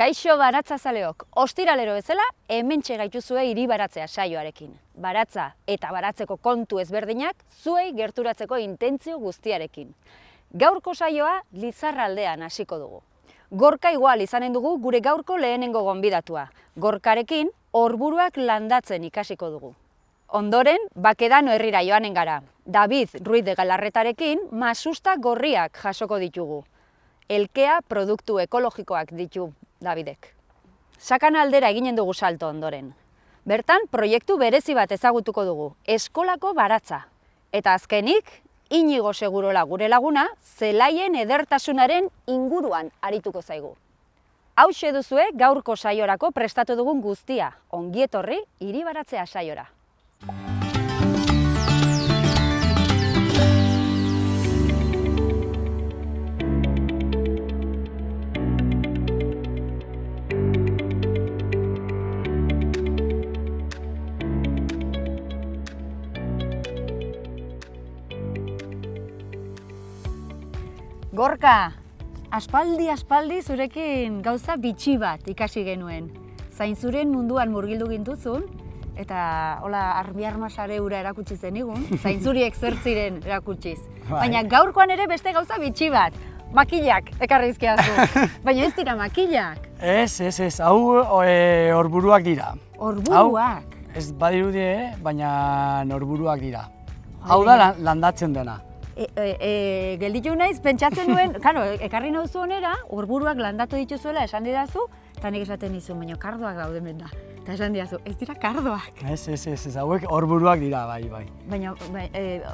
Kaixo baratzazaleok, ostiralero bezala, hementxe gaituzue hiri baratzea saioarekin. Baratza eta baratzeko kontu ezberdinak zuei gerturatzeko intentzio guztiarekin. Gaurko saioa Lizarraldean hasiko dugu. Gorka igual izanen dugu gure gaurko lehenengo gonbidatua. Gorkarekin orburuak landatzen ikasiko dugu. Ondoren, Bakedano herrira joanen gara. David Ruiz de Galarretarekin masusta gorriak jasoko ditugu. Elkea produktu ekologikoak ditu Davidek. Sakana aldera eginen dugu salto ondoren. Bertan, proiektu berezi bat ezagutuko dugu, eskolako baratza. Eta azkenik, Inigo Segurola gure laguna, zelaien edertasunaren inguruan arituko zaigu. Hauxe duzue gaurko saiorako prestatu dugun guztia, ongi etorri hiri baratzea saiora. Gorka, aspaldi zurekin gauza bitxi bat ikasi genuen. Zaintzuren munduan murgildu gintuzun, eta hola arbi-armasare ura erakutsi zenigun, zaintzuriek zer ziren erakutsiz. Baina gaurkoan ere beste gauza bitxi bat, makilak ekarrizkiazu. Baina ez dira makilak. Ez, hau orburuak dira. Orburuak? Ez badirudie, baina orburuak dira. Hau da landatzen dena. Gelditu naiz, pentsatzen nuen, karo, ekarri nauzu honera, orburuak landatu dituzuela esan didazu, eta nik esaten nizu, baina kardoak daude menda. Eta esan didazu, ez dira kardoak. Ez, hauek orburuak dira, bai. Baina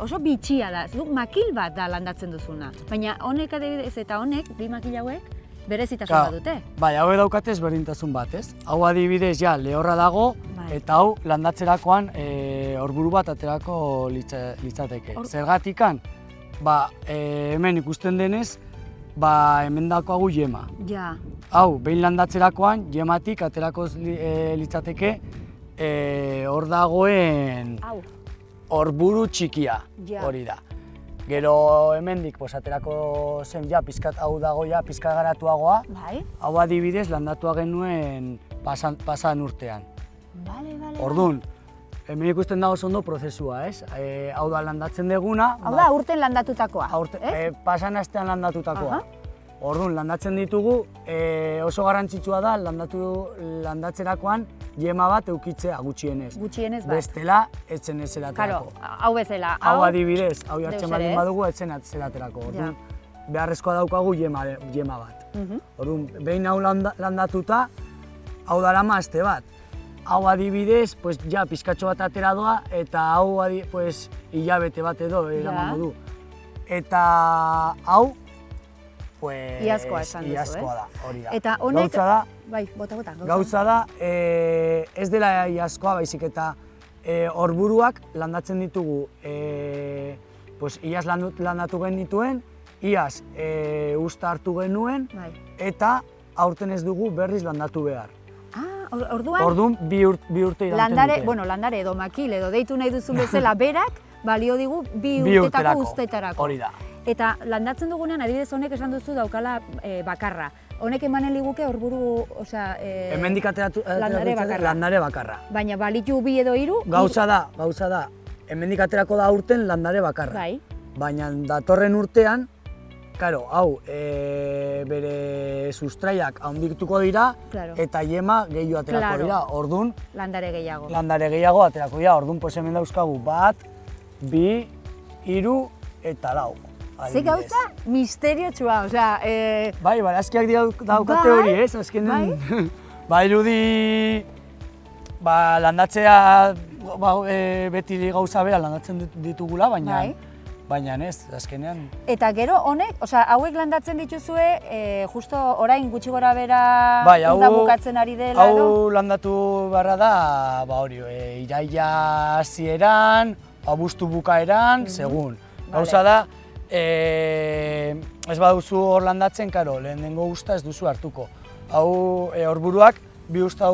oso bitxia da, zu makil bat da landatzen duzuna. Baina honek adibidez eta honek, bi makil hauek, berezitasun bat dute. Bai, hauek daukate ezberdintasun bat, ez? Hau adibidez, ja, lehorra dago, eta hau landatzerakoan orburu bat aterako litzateke. Zergatikan, hemen ikusten denez, hemen daukagu yema. Ja. Hau, behin landatzerakoan, yematik aterako litzateke hor dagoen orburu txikia, hori da. Gero hemendik aterako zen pizkat hau dago pizkat garatuagoa. Hau adibidez landatua genuen pasan urtean. Orduan, hemen ikusten dago ondo prozesua, ez? Hau da landatzen deguna. Hau da, urten landatutakoa, ez? Pasan astean landatutakoa. Orduan, landatzen ditugu, oso garrantzitsua da landatzerakoan yema bat eukitzea gutxienez. Gutxienez bat. Bestela, etzen ez zeraterako. Hau bezala. Hau adibidez, hau jartzen baldin badugu, etzen zeraterako. Orduan, beharrezkoa daukagu yema bat. Orduan, behin hau landatuta, hau darama aste bat. Hau adibidez, pizkatxo bat atera doa, eta hau hilabete bat edo eramango du. Eta hau, iazkoa esan duzu, iazkoa da, hori da. Eta honek... Gauza da, bai, bota. Gauza da, ez dela iazkoa, baizik eta orburuak landatzen ditugu, iaz landatu genituen, iaz usta hartu genuen, eta aurten ez dugu berriz landatu behar. Orduan, bi urte irauten dute. Bueno, landare edo makil edo deitu nahi duzun bezala berak, balio digu bi urtetako ustetarako. Hori da. Eta landatzen dugunean, adibidez honek esan duzu daukala bakarra. Honek emanen liguke orburu, hemendik landare bakarra. Baina balitu bi edo hiru? Gauza da, hemendik aterako da urten landare bakarra. Bai. Baina datorren urtean, hau, bere sustraiak handituko dira, eta yema gehiago aterako dira, orduan... Landare gehiago. Landare gehiago aterako dira, orduan hemen dauzkagu 1, 2, 3 eta 4. Ze gauza misteriotsua, osea... Bai, barazkiak daukate hori, ez? Azkenen, irudi landatzea beti gauza bera landatzen ditugula, baina ez, azkenean... Eta gero honek, hauek landatzen dituzue, justo orain gutxi gora bera uda bukatzen ari dela, edo? Hau landatu barra da, iraila hasieran, abuztu bukaeran, segun. Gauza da, ez baduzu hor landatzen, lehenengo usta ez duzu hartuko. Hau orburuak bi usta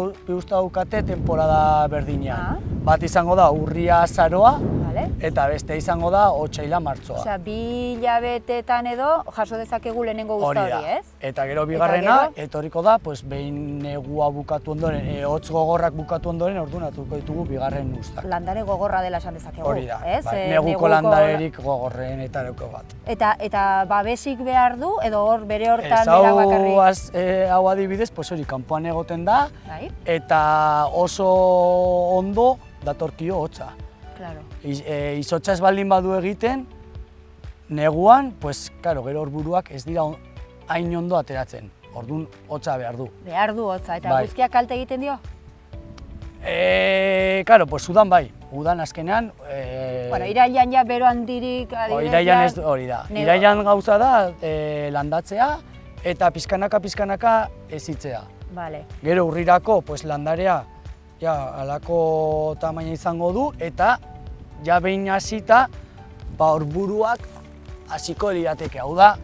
daukate temporada berdinean. Bat izango da urria azaroa, eta beste izango da otsaila martxoa. Osea, 2 hilabetetan edo jaso dezakegu lehenengo uzta hori, ez? Eta gero bigarrena, etorriko da, behin negua bukatu ondoren, hotz gogorrak bukatu ondoren, orduan hartuko ditugu bigarren uztak. Landare gogorra dela esan dezakegu, hori da, ez? neguko landarerik gogorrenetariko bat. Eta babesik behar du, edo hor bere hortan bera bakarrik? Hau adibidez, hori kanpoan egoten da, eta oso ondo datorkio hotza. Izotza ez baldin badu egiten, neguan, gero horburuak ez dira hain ondo ateratzen. Orduan, hotza behar du. Behar du hotza, eta guzkiak kalte egiten dio? Udan bai. Udan azkenean... Irailan ja bero handirik adibidez... Irailan ez hori da. Irailan gauza da landatzea eta pizkanaka ezitzea. Gero urrirako landarea halako tamaina izango du eta ja behin hasita horburuak hasiko lirateke. Hau da,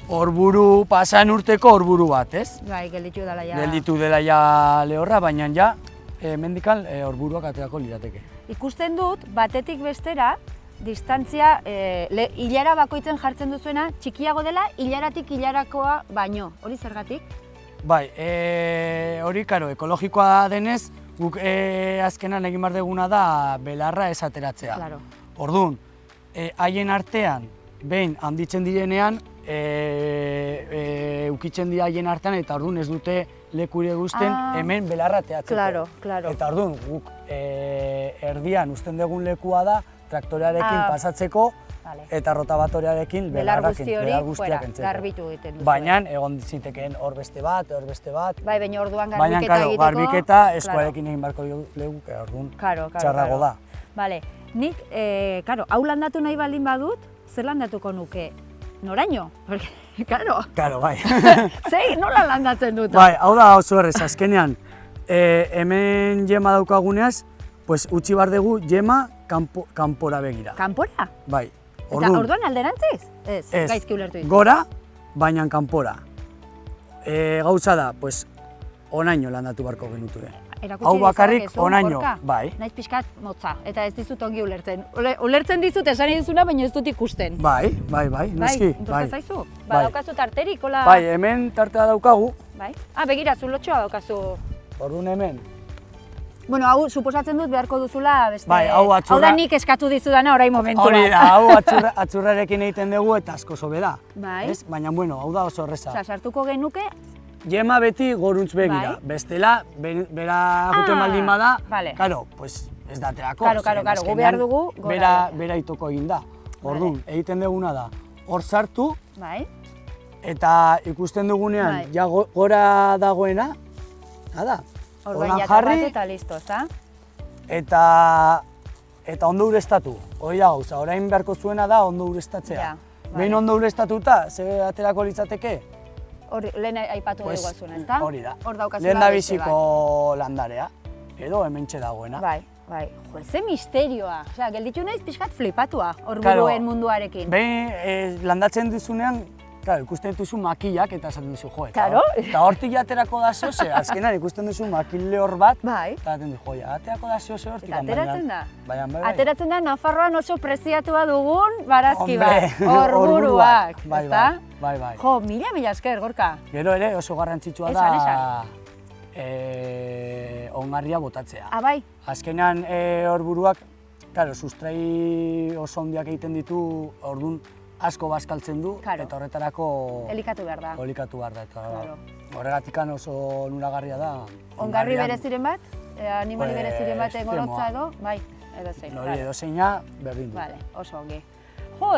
horburu pasan urteko horburu bat, ez? Bai, gelditu dela ja. Gelditu dela ja lehorra, baina ja hemendikan horburuak aterako lirateke. Ikusten dut, batetik bestera, distantzia hilara bakoitzen jartzen duzuena txikiago dela hilaratik hilarakoa baino. Hori zergatik? Bai, hori ekologikoa denez, guk azkenan egin behar duguna da belarra ez ateratzea. Orduan, haien artean, behin handitzen direnean, ukitzen dira haien artean eta orduan ez dute lekure guzten hemen belarra ateratzeko. Eta orduan, guk erdian uzten dugun lekua da traktorearekin pasatzeko eta rotabatorearekin belar guztiak entzeko. Garbitu egiten duzu. Baina egon zitekeen hor beste bat. Bai, baina orduan garbiketa egiteko. Baina garbiketa eskuarekin egin barko leguke, orduan txarrago da. Bale, nik, hau landatu nahi baldin badut, zer landatuko nuke? Noraino? Karo, bai. Zei, nola landatzen dut? Bai, hau da oso errez, azkenean, hemen jema daukaguneaz, utzi behar dugu jema kanpora begira. Kanpora? Bai. Eta orduan alderantziz? Ez, gaizki ulertu dizu. Gora, baina kanpora. Gauza da, onaino landatu barko genutu. Hau bakarrik onaino, bai. Naiz pixkat motza, eta ez dizut ongi ulertzen. Ulertzen dizut esan dizuna, baina ez dut ikusten. Bai, noski. Bai, zaizu? Daukazu tarterik, hola? Bai, hemen tartea daukagu. Bai. Begira, zulotxoa daukazu. Orduan hemen. Bueno, hau suposatzen dut beharko duzula beste... Bai, hau Hau da nik eskatu dizudana orain momentuan. Hori da, hau atzurrarekin egiten dugu eta asko sobe da. Bai. Baina, hau da oso erreza. Sartuko genuke... Jema beti goruntz begira. Bestela, bera juten baldin bada, ez da aterako. Karo, gu behar dugu gora. Bera itoko egin da. Orduan, egiten duguna da, hor sartu, eta ikusten dugunean, ja gora dagoena, nada. Orduan jatapatu eta listo, ezta? Eta ondo ureztatu, hori da gauza, orain beharko zuena da ondo ureztatzea. Behin ondo ureztatuta, ze aterako litzateke? Lehen aipatu dugu azuna, ezta? Hori da. Lehen da biziko landarea, edo hementxe dagoena. Bai. Jo, ze misterioa. Osea, gelditu naiz pixkat flipatua, horburuen munduarekin. Behin landatzen duzunean, ikusten dituzu makillak eta esaten duzu, jo, eta hortik aterako da zehose, azkenan ikusten duzu makille hor bat, eta aten duzu, jo, aterako da zehose hortik. Eta ateratzen da? Ateratzen da Nafarroan oso preziatua dugun barazki bat, horburuak, ezta? Bai. Jo, mila esker, Gorka. Gero ere oso garrantzitsua da ongarria botatzea. Bai? Azkenan horburuak, sustrai oso handiak egiten ditu, orduan, asko bazkaltzen du, eta horretarako... Elikatu behar da. Elikatu behar da, eta horregatikan oso nuragarria da. Ongarri bereziren bat? Animali bereziren bat gorotza edo? Bai, edo zein. Hori edo zeina berdin du. Bale, oso ongi. Jo,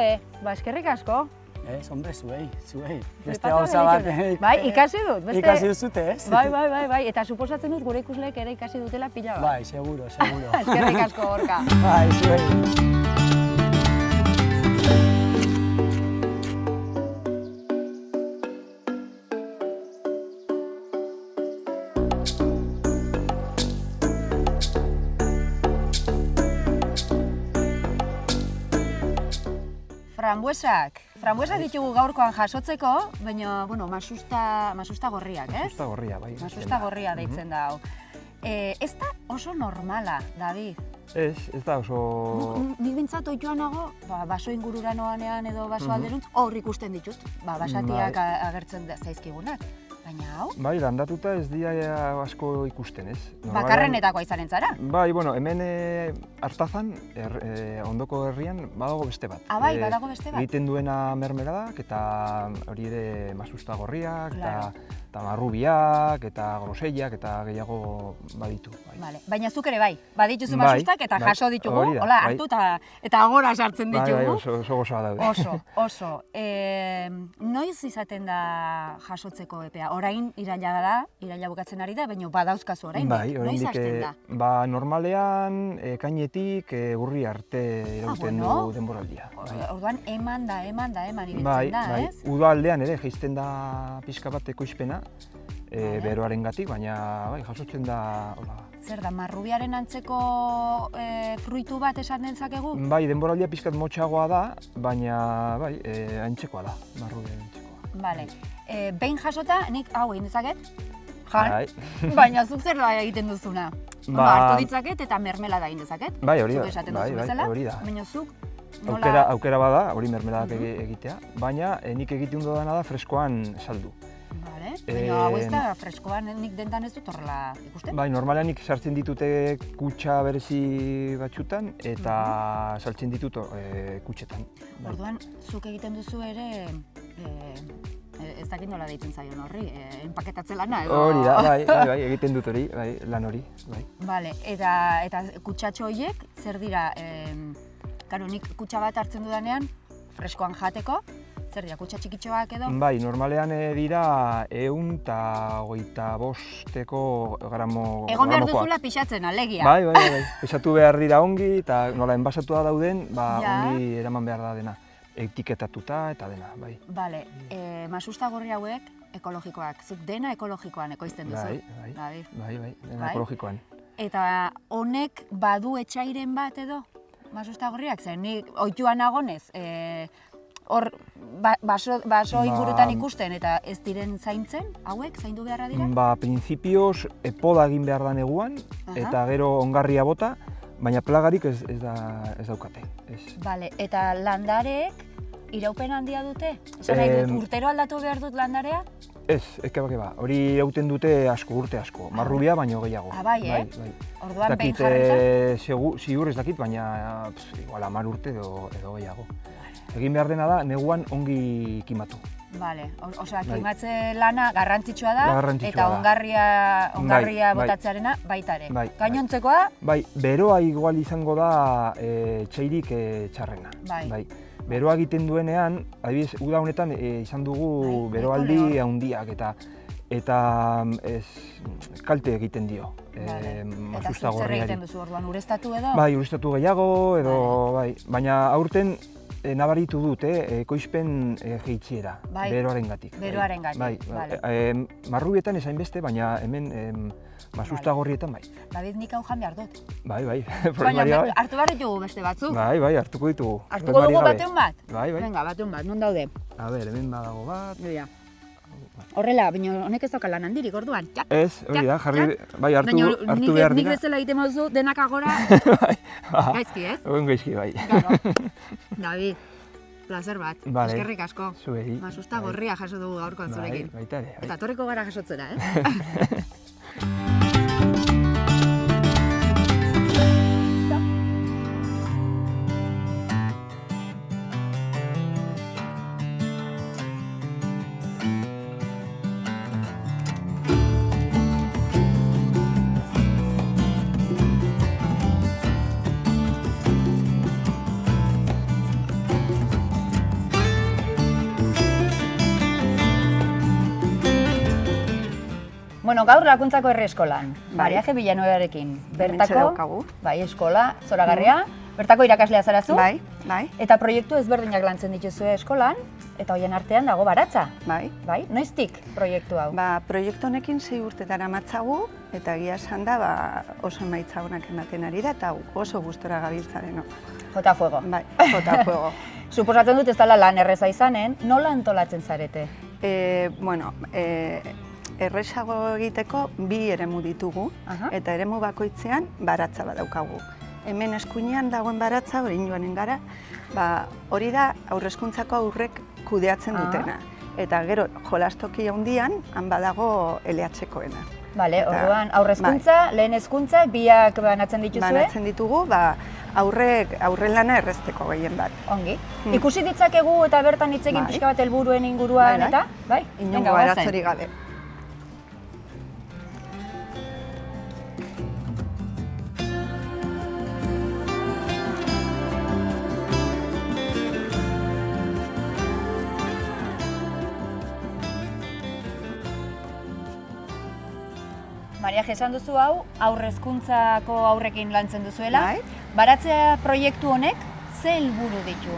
eskerrik asko. Hombre, zuei. Beste gauza bat... Bai, ikasi dut. Ikasi duzute, ez? Bai. Eta suposatzen dut gure ikusleek ere ikasi dutela pila bat. Bai, seguro. Eskerrik asko, Gorka. Bai, zuei. Frambuesak ditugu gaurkoan jasotzeko, baina, bueno, masusta gorriak, ez? Masusta gorria, bai. Masusta gorria deitzen da hau. Ez da oso normala, David. Ez da oso... Nik bintzat oituan nago, baso ingurura noanean edo baso alderuntz, hor ikusten ditut, basatiak agertzen zaizkigunak. Baina hau? Bai, landatuta ez dira asko ikusten, ez? Bakarrenetakoa izanen zara? Bai, bueno, hemen Artazan, ondoko herrian, badago beste bat. Bai, badago beste bat? Egiten duena mermeladak, eta hori ere masusta gorriak, eta marrubiak, eta groseiak, eta gehiago baditu. Baina zuk ere bai, badituzu masustak eta jaso ditugu, hola, hartu eta agora sartzen ditugu. Bai, oso gozoa daude. Oso. Noiz izaten da jasotzeko epea? Orain iraila da, iraila bukatzen ari da, baina badauzkazu orain. Noiz hasten da? Normalean, ekainetik urri arte irauten du denboraldia. Orduan, eman ibiltzen da, ez? Udaldean ere jaisten da pixka bat ekoizpena, beroarengatik, baina jasotzen da... Zer da, marrubiaren antzeko fruitu bat esan dezakegu? Bai, denboraldia pixkat motxagoa da, baina antzekoa da, marrubiaren antzekoa. Bale, behin jasota, nik hau egin dezaket? Jan, baina zuk zer da egiten duzuna? Hartu ditzaket eta mermelada egin dezaket? Bai, hori da. Zuk esaten duzu bezala? Hori da. Baina zuk nola... Aukera bada, hori mermeladak egitea, baina nik egiten dudana da freskoan saldu. Baina hau ez da, freskoan nik dentan ez dut horrela ikusten? Bai, normalean nik sartzen ditute kutxa berezi batxutan eta saltzen ditut kutxetan. Orduan, zuk egiten duzu ere, ez dakit nola deitzen zaion horri, enpaketatzen lana edo... Hori da, bai, egiten dut hori, lan hori, bai. Bale, eta kutsatxo horiek, zer dira, karo, nik kutsa bat hartzen dudanean, freskoan jateko, zer dira, kutsa txikitxoak edo? Bai, normalean dira 125 gramokoak. Egon behar duzula pixatzen, alegia. Bai, pixatu behar dira ongi, eta nola enbasatua dauden, ongi eraman behar da dena. Etiketatuta eta dena, bai. Bale, masusta gorri hauek ekologikoak, zuk dena ekologikoan ekoizten duzu? Bai, dena ekologikoan. Eta honek badu etxairen bat edo, masusta gorriak? Zer, nik oituan nagonez, hor baso ingurutan ikusten eta ez diren zaintzen, hauek, zaindu beharra dira? Printzipioz, poda egin behar da neguan, eta gero ongarria bota, baina plagarik ez daukate. Bale, eta landareek iraupen handia dute? Esan nahi dut, urtero aldatu behar dut landarea? Ez, hori irauten dute urte asko, marrubia baino gehiago. Bai, Orduan behin jarrita? Ziur ez dakit, baina igual 10 urte edo gehiago. Egin behar dena da, neguan ongi kimatu. Bale, osea, kimatze lana garrantzitsua da, eta ongarria botatzearena baita ere. Gainontzekoa? Bai, beroa igual izango da txairik txarrena. Bai. Beroa egiten duenean, adibidez, uda honetan izan dugu beroaldi handiak eta kalte egiten dio. Eta zer egiten duzu orduan, ureztatu edo? Bai, ureztatu gehiago edo, baina aurten nabaritu dut, ekoizpen jeitxiera, beroarengatik. Beroarengatik, bale. Marrubietan esain beste, baina hemen masusta gorrietan bai. David, nik hau jan behar dut. Bai, baina hartu behar ditugu beste batzuk. Bai, hartuko ditugu. Hartuko dugu bateun bat? Bai. Venga, bateun bat, non daude? A ber, hemen badago bat. Horrela, baina honek ez dauka lan handirik, orduan. Ez, hori da, jarri, hartu behar dira. Nik bezala egiten moduzu, denak agora, gaizki, ez? Gaizki, bai. David, placer bat, eskerrik asko. Zuei. Masusta gorria jaso dugu gaurkoan zurekin. Baita ere. Eta torriko gara jasotzera, eh? Bueno, gaur Lakuntzako Herri Eskolan, Mariaje Villanuevarekin. Bertako, bai, eskola, zoragarria, bertako irakaslea zarazu. Bai. Eta proiektu ezberdinak lantzen dituzue eskolan, eta hoien artean dago baratza. Bai. Noiztik proiektu hau? Proiektu honekin 6 urtetara matzagu, eta egia esan da oso emaitza onak ematen ari da, eta oso gustora gabiltza deno. Jota fuego. Bai, jota fuego. Suposatzen dut ez dela lan erreza izanen, nola antolatzen zarete? Bueno, errezago egiteko bi eremu ditugu, eta eremu bakoitzean baratza badaukagu. Hemen eskuinean dagoen baratza, hori joanen gara, hori da haurreskuntzako aurrek kudeatzen dutena. Eta gero jolastoki handian, han badago LH-koena. Bale, orduan aurrezkuntza, lehen hezkuntza, biak banatzen dituzue? Banatzen ditugu, aurren lana errezteko gehien bat. Ongi. Ikusi ditzakegu eta bertan hitz egin pixka bat helburuen inguruan eta? Bai? Inongo arazorik gabe. Mariaje, esan duzu hau, haurrezkuntzako aurrekin lantzen duzuela. Baratzea proiektu honek, ze helburu ditu?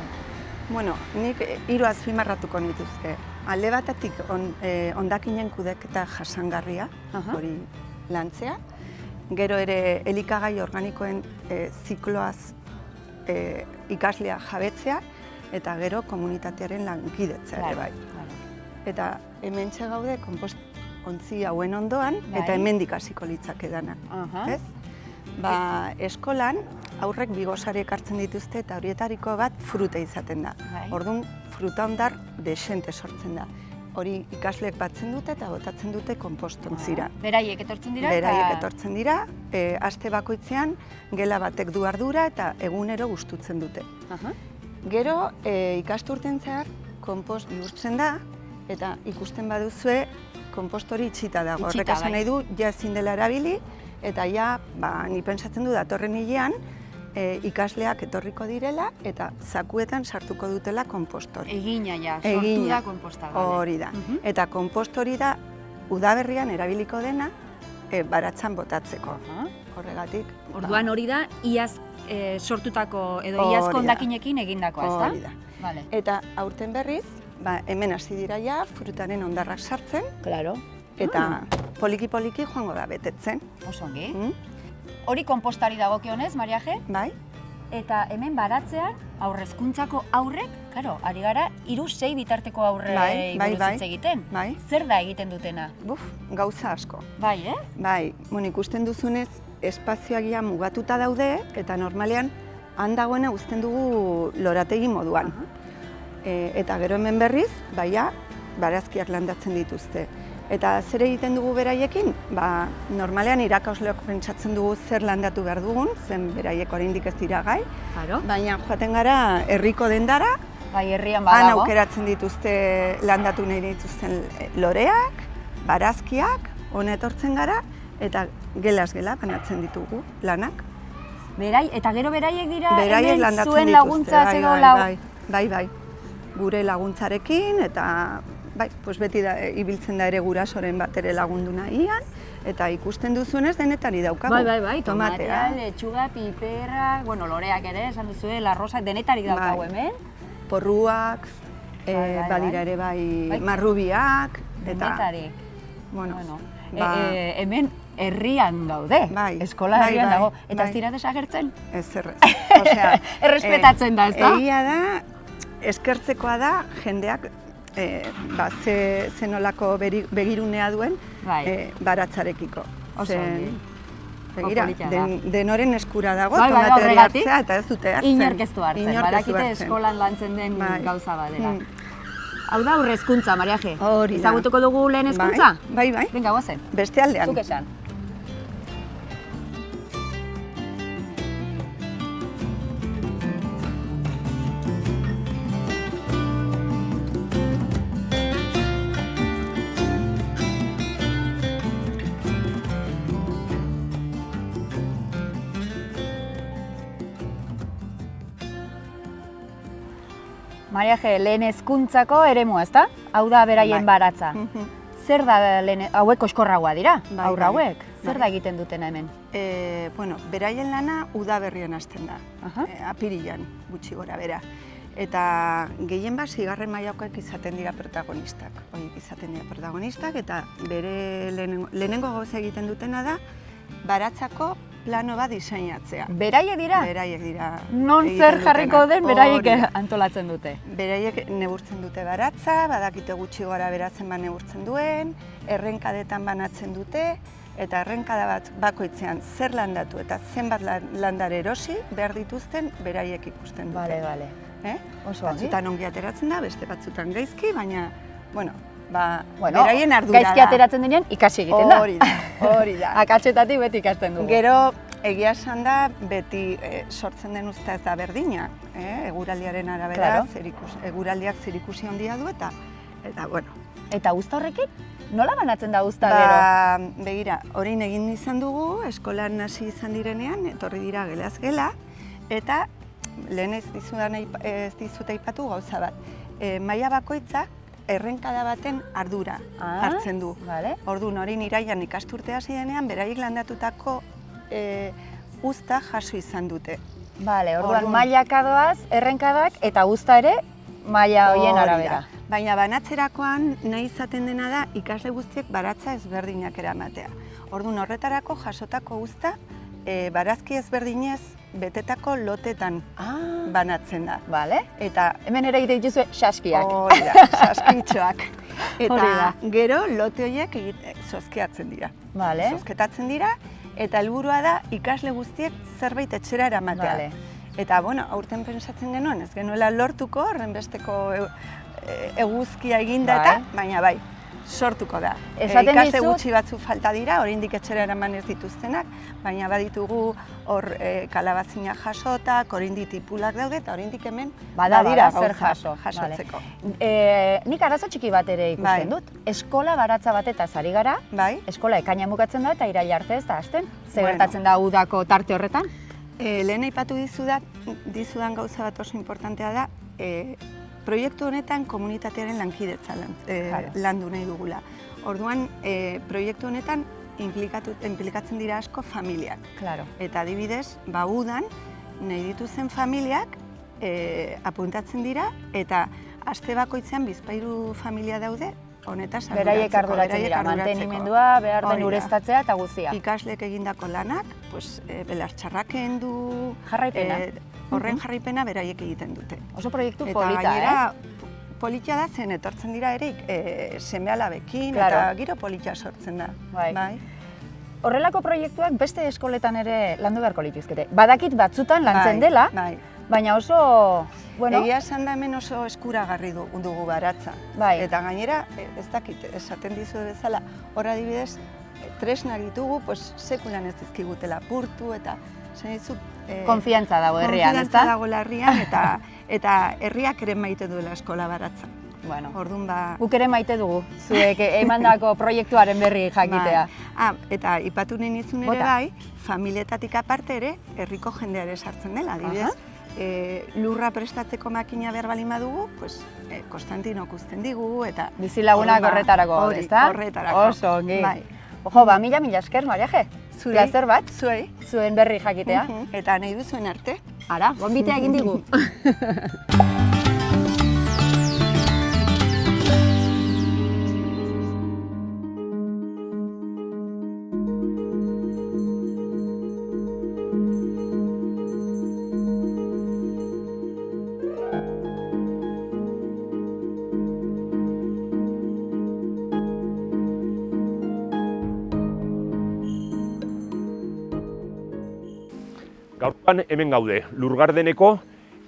Bueno, nik 3 azpimarratuko nituzke. Alde batetik hondakinen kudeketa jasangarria, hori lantzea. Gero ere elikagai organikoen zikloaz ikaslea jabetzea, eta gero komunitatearen lankidetzea ere bai. Eta hementxe gaude konpost ontzi hauen ondoan, eta hemendik hasiko litzake dana. Eskolan aurrek 2 gosari ekartzen dituzte eta horietariko bat fruta izaten da. Orduan, fruta ondar desente sortzen da. Hori ikasleek batzen dute eta botatzen dute konpostontzira. Beraiek etortzen dira? Beraiek etortzen dira, aste bakoitzean gela batek du ardura eta egunero gustutzen dute. Gero, ikasturten zehar, konpost bihurtzen da, eta ikusten baduzue, konpost hori itxita dago. Horrek esan nahi du, ja ezin dela erabili, eta ja, ni pentsatzen du datorren hilean, ikasleak etorriko direla, eta zakuetan sartuko dutela konpost hori. Egina ja, sortu da konposta. Hori da. Eta konpost hori da, udaberrian erabiliko dena, baratzan botatzeko. Horregatik. Orduan hori da, iaz sortutako edo iazko hondakinekin egindakoa, ezta? Hori da. Eta aurten berriz, hemen hasi dira ja, frutaren hondarrak sartzen. Claro. Eta poliki-poliki joango da betetzen. Oso ongi. Hori konpostari dagokionez, Mariaje? Bai. Eta hemen baratzean, aurrezkuntzako aurrek, karo, ari gara, 3-6 bitarteko aurrei buruz hitz egiten. Zer da egiten dutena? Gauza asko. Bai, ez? Bai, ikusten duzunez, espazioagia mugatuta daude, eta normalean, han dagoena uzten dugu lorategi moduan. Eta gero hemen berriz, barazkiak landatzen dituzte. Eta zer egiten dugu beraiekin? Normalean irakasleok pentsatzen dugu zer landatu behar dugun, zen beraiek oraindik ez dira gai. Baina joaten gara herriko dendara, han aukeratzen dituzte landatu nahi dituzten loreak, barazkiak, hona etortzen gara, eta gelaz gela banatzen ditugu lanak. Eta gero beraiek dira hemen zuen laguntza edo Bai, gure laguntzarekin, eta beti ibiltzen da ere gurasoren bat ere lagundu nahian, eta ikusten duzuenez denetari daukagu. Bai, tomatea, letxuga, piperra, loreak ere, esan duzue, larrosak, denetarik daukagu hemen. Porruak, badira ere marrubiak, eta... Denetarik. Hemen herrian gaude, eskola herrian dago, eta ez dira desagertzen? Ez errez. Errespetatzen da, ez da? Egia da, eskertzekoa da jendeak zenolako begirunea duen baratzarekiko. Begira, denoren eskura dago, tomateari hartzea eta ez dute hartzen. Inork ez du hartzen, badakite eskolan lantzen den gauza badela. Hau da aurrezkuntza, Mariaje. Ezagutuko dugu lehen hezkuntza? Bai. Venga, goazen. Beste aldean. Zuk esan. Mariaje, lehen hezkuntzako eremua, ezta? Hau da beraien baratza. Zer da hauek oskorragoa dira, aur hauek? Zer da egiten dutena hemen? Beraien lana udaberrian hasten da, apirilan gutxi gora bera. Eta gehien bat, 6. mailakoak izaten dira protagonistak. Eta bere lehenengo gauza egiten dutena da, baratzako plano bat diseinatzea. Beraiek dira? Beraiek dira. Non zer jarriko den beraiek antolatzen dute? Beraiek neurtzen dute baratza, badakite gutxi gora beratzen neurtzen duen, errenkadetan banatzen dute, eta errenkada bat bakoitzean zer landatu eta zenbat landare erosi behar dituzten beraiek ikusten dute. Bale. Oso ongi. Batzutan ongi ateratzen da, beste batzutan gaizki, baina, beraien ardura da. Gaizki ateratzen denean ikasi egiten da. Hori da. Akatsetatik beti ikasten dugu. Gero, egia esan da, beti sortzen den uzta ez da berdina, eguraldiaren arabera, eguraldiak zerikusi handia du eta, bueno. Eta uzta horrekin? Nola banatzen da uzta gero? Begira, orain egin izan dugu, eskolan hasi izan direnean, etorri dira gelaz gela, eta lehen ez dizut aipatu gauza bat. Maila bakoitzak errenkada baten ardura hartzen du. Orduan, orain iraian ikasturte hasi denean, beraiek landatutako uzta jaso izan dute. Orduan mailaka doaz, errenkadak eta uzta ere maila horien arabera. Baina banatzerakoan nahi izaten dena da ikasle guztiek baratza ezberdinak eramatea. Orduan horretarako jasotako uzta barazki ezberdinez betetako lotetan banatzen da. Eta hemen ere egite dituzue saskiak. Hori da, saskitxoak. Eta gero lote horiek zozkeatzen dira. Zozketatzen dira eta helburua da ikasle guztiek zerbait etxera eramatea. Eta, aurten pentsatzen genuen, ez genuela lortuko, horrenbesteko eguzkia eginda eta, baina bai, sortuko da. Ikasle gutxi batzu falta dira, oraindik etxera eraman ez dituztenak, baina baditugu hor kalabazina jasotak, oraindik tipulak daude eta oraindik hemen badira zer jasotzeko. Nik arazo txiki bat ere ikusten dut. Eskola baratza batetaz ari gara, eskola ekaina bukatzen da eta iraila arte ez da hasten. Zer gertatzen da udako tarte horretan? Lehen aipatu dizudan gauza bat oso importantea da, proiektu honetan komunitatearen lankidetza landu nahi dugula. Orduan, proiektu honetan inplikatzen dira asko familiak. Eta adibidez, udan nahi dituzen familiak apuntatzen dira eta aste bakoitzean bizpahiru familia daude honetaz arduratzeko. Beraiek arduratzen dira, mantenimendua, behar den ureztatzea eta guztia. Ikasleek egindako lanak, belartxarrak kendu, jarraipena. Horren jarraipena beraiek egiten dute. Oso proiektu polita, Eta gainera, politia da zen etortzen dira ere seme-alabekin eta giro politia sortzen da. Horrelako proiektuak beste eskoletan ere landu beharko lituzkete. Badakit batzutan lantzen dela, baina oso... Egia esan da hemen oso eskuragarri dugu baratza. Eta gainera, ez dakit, esaten dizu bezala, hor adibidez, tresnak ditugu, sekulan ez dizkigutela purtu eta konfiantza dago herrian, ez da? Konfiantza dago herrian eta herriak ere maite duela eskola baratza. Guk ere maite dugu, zuek emandako proiektuaren berri jakitea. Eta ipatu nahi nizun ere bai, familietatik aparte ere, herriko jendea ere sartzen dela, adibidez. Lurra prestatzeko makina behar balin badugu, Konstantinok uzten digu eta... Bizilagunak horretarako, ez da? Horretarako. Oso, ongi. Ojo, mila esker, Mariaje. Plazer bat, zuen berri jakitea. Eta nahi duzuen arte. Ara, gonbitea egin digu. Gaurkoan hemen gaude, Lurgardeneko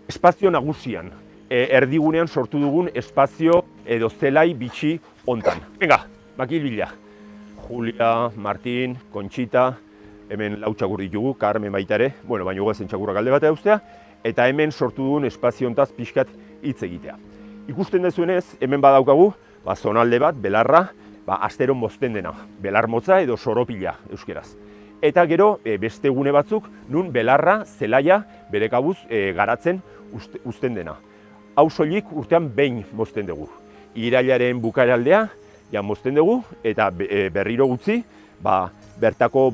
espazio nagusian, erdigunean sortu dugun espazio edo zelai bitxi hontan. Venga, makilbila. Julia, Martin, Kontxita, hemen lau txakur ditugu, Carmen baita ere, baina guazen txakurrak alde batea ustea, eta hemen sortu dugun espazio hontaz pixkat hitz egitea. Ikusten dezuenez, hemen badaukagu, zonalde bat, belarra, astero mozten dena, belar motza edo soropila euskeraz. Eta gero beste gune batzuk nun belarra, zelaia, bere kabuz garatzen uzten dena. Hau soilik urtean behin mozten dugu. Irailaren bukaeraldea mozten dugu eta berriro gutxi bertako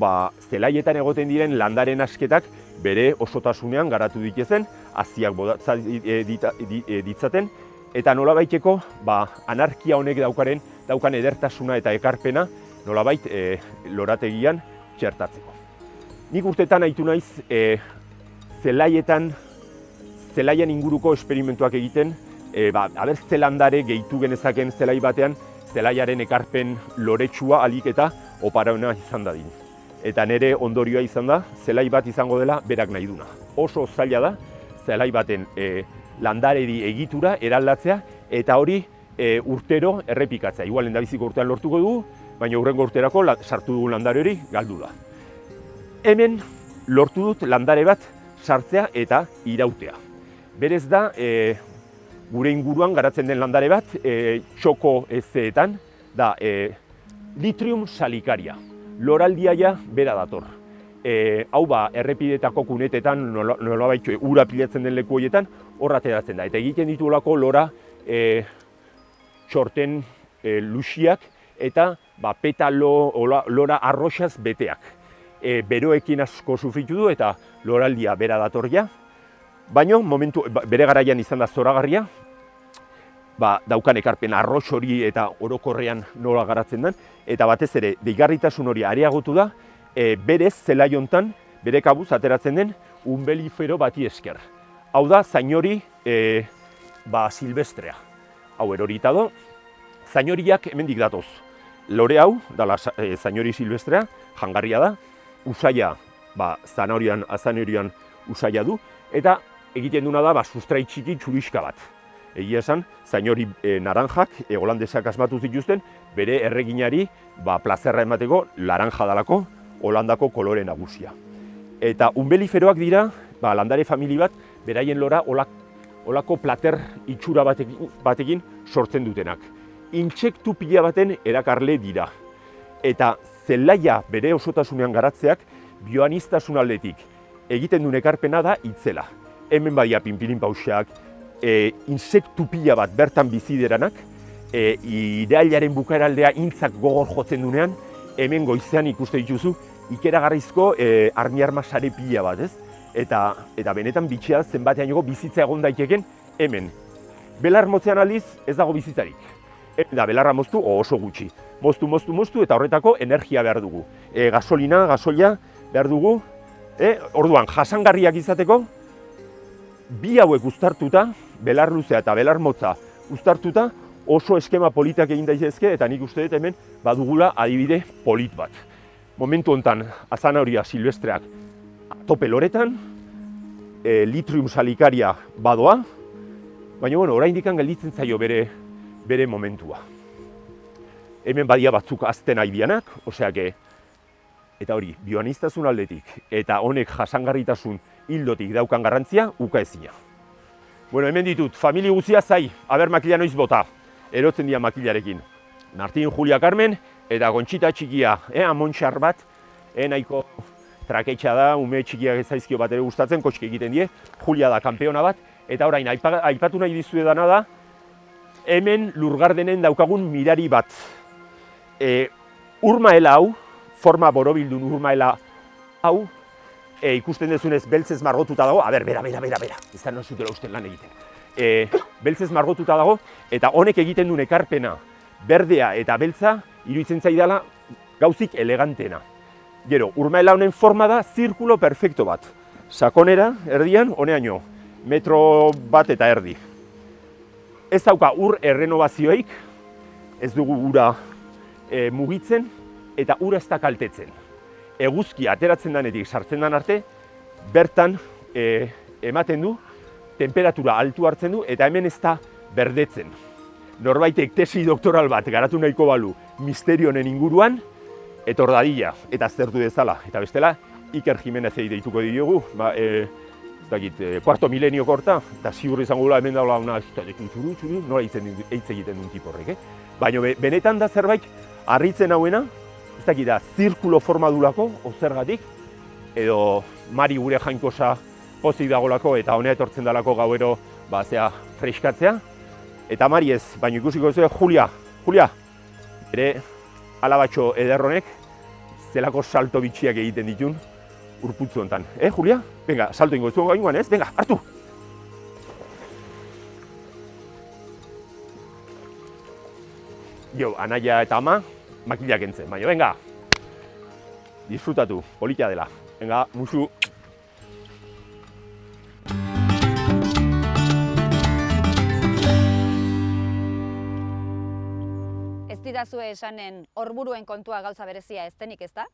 zelaietan egoten diren landaren asketak bere osotasunean garatu ditezen, haziak bodatza ditzaten, eta nolabaiteko anarkia honek daukan edertasuna eta ekarpena nolabait lorategian txertatzeko. Nik urtetan haitu naiz zelaian inguruko esperimentuak egiten, aber ze landare gehitu genezaken zelai batean, zelaiaren ekarpen loretsua alik eta oparauna izan dadin. Eta nire ondorioa izan da, zelai bat izango dela berak nahi duna. Oso zaila da, zelai baten landaredi egitura eraldatzea, eta hori urtero errepikatzea. Igual lehendabiziko urtean lortuko dugu, baina hurrengo urterako sartu dugun landare hori galdu da. Hemen lortu dut landare bat sartzea eta irautea. Berez da, gure inguruan garatzen den landare bat, txoko ezeetan, da Litrium salicaria. Loraldiaia bera dator. Hau errepidetako kunetetan, nolabait ura pilatzen den leku horietan, horra ateratzen da. Eta egiten ditulako lora txorten luxiak eta petalo lora arroxaz beteak. Beroekin asko sufritu du eta loraldia bera datorria. Baina, bere garaian izan da zoragarria, daukan ekarpen arrox hori eta orokorrean nola garatzen den, eta batez ere, deigarritasun hori areagotu da, berez zelai hontan, bere kabuz ateratzen den, umbelifero bati esker. Hau da, zainori silvestrea. Hau erorita do, zainoriak hemendik datoz. Lore hau, dala zainori silvestrea, jangarria da, usaia, azanorian usaia du, eta egiten duna da, sustrai txiki txuriska bat. Egia esan, zainori naranjak, holandesak asmatu zituzten, bere erreginari plazerra emateko laranja dalako Holandako kolore nagusia. Eta umbeliferoak dira, landare famili bat, beraien lora olako plater itxura batekin sortzen dutenak. Intsektu pila baten erakarle dira. Eta zelaia bere osotasunean garatzeak bioanistasun aldetik egiten duen ekarpena da itzela. Hemen badia pinpilin pausak, insektu pila bat bertan bizideranak, irailaren bukaeraldea intzak gogor jotzen dunean, hemen goizean ikuste dituzu, ikeragarrizko armi-arma sare pila bat, ez? Eta benetan bitxea zenbatean bizitza egon daiteken hemen. Belar motzean aldiz ez dago bizitzarik. Eta belarra moztu oso gutxi. Moztu eta horretako energia behar dugu. Gasolia behar dugu. Orduan, jasangarriak izateko, bi hauek uztartuta, belar luzea eta belar motza uztartuta, oso eskema politak egin daitezke, eta nik uste dut hemen badugula adibide polit bat. Momentu honetan, azanahoria silvestreak tope loretan, Litrium salicaria badoa, baina oraindik gelditzen zaio bere momentua. Hemen badia batzuk azten aibianak, oseake, eta hori, bioaniztasun aldetik, eta honek jasangarritasun hildotik daukan garrantzia, ukaezina. Hemen ditut, familia guzia zai, aber makila noiz bota, erotzen dira makilarekin. Martin, Julia, Carmen, eta Gontxita txikia, amontxar bat, nahiko traketxa da, ume txikiak ez zaizkio bat ere gustatzen, kotxke egiten die, Julia da kanpeona bat, eta orain, aipatu nahi dizuedana da, hemen Lurgardenen daukagun mirari bat. Urmaela hau, forma borobildun urmaela hau, ikusten dezunez beltzez margotuta dago, bera, ez da nozutela usten lan egiten. Beltzez margotuta dago, eta honek egiten duen ekarpena, berdea eta beltza, iruditzen zaidala gauzik elegantena. Gero, urmaela honen forma da zirkulo perfekto bat. Sakonera, erdian, honeaino, metro bat eta erdi. Ez dauka ur errenovazioik, ez dugu ura mugitzen, eta ura ez da kaltetzen. Eguzkia ateratzen denetik sartzen den arte, bertan ematen du, temperatura altu hartzen du, eta hemen ez da berdetzen. Norbaitek tesi doktoral bat garatu nahiko balu misterio honen inguruan, etor dadila, eta aztertu dezala. Eta bestela, Iker Jimenezei deituko diogu, kuarto milenioko horta, eta ziur izango gula hemen daula una, txuru, nola hitz egiten duen tipo horrek. Baina benetan da zerbait, harritzen hauena, ez dakit da, zirkulo forma dulako, ozergatik, edo Mari gure jainkosa pozik dagolako eta honea etortzen dalako gauero freskatzea. Eta Mari ez, baina ikusiko zuen, Julia, ere alabatxo ederronek zelako salto bitxiak egiten ditun urputzu honetan. Julia? Venga, salto ingo zuen gainguan, ez? Venga, hartu! Jo, anaia eta ama, makilak entzen, baina, venga! Disfrutatu, polita dela. Venga, musu. Ez didazue esanen horburuen kontua gauza berezia ez denik, ezta?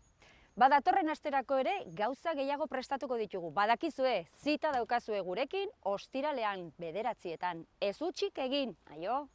Datorren asterako ere gauza gehiago prestatuko ditugu. Badakizue, zita daukazue gurekin, ostiralean 9:00. Ez hutsik egin, aio!